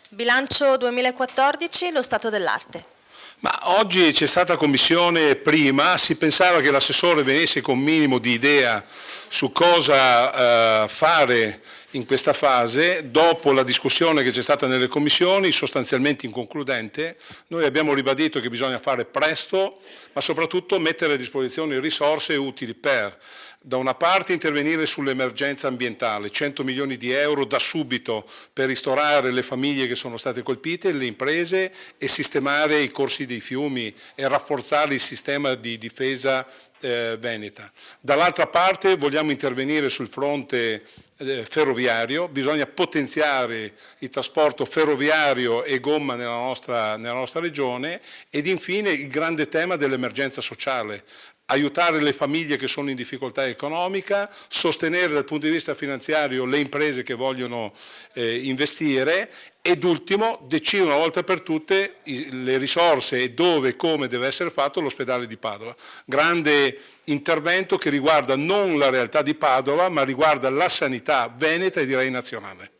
Bilancio 2014, lo stato dell'arte. Ma oggi c'è stata commissione prima, si pensava che l'assessore venisse con un minimo di idea su cosa fare in questa fase. Dopo la discussione che c'è stata nelle commissioni, sostanzialmente inconcludente, noi abbiamo ribadito che bisogna fare presto, ma soprattutto mettere a disposizione risorse utili per, da una parte, intervenire sull'emergenza ambientale, 100 milioni di euro da subito per ristorare le famiglie che sono state colpite, le imprese, e sistemare i corsi dei fiumi e rafforzare il sistema di difesa veneta. Dall'altra parte vogliamo intervenire sul fronte ferroviario, bisogna potenziare il trasporto ferroviario e gomma nella nostra regione, ed infine il grande tema dell'emergenza sociale. Aiutare le famiglie che sono in difficoltà economica, sostenere dal punto di vista finanziario le imprese che vogliono investire, ed ultimo, decidere una volta per tutte le risorse e dove e come deve essere fatto l'ospedale di Padova. Grande intervento che riguarda non la realtà di Padova, ma riguarda la sanità veneta e direi nazionale.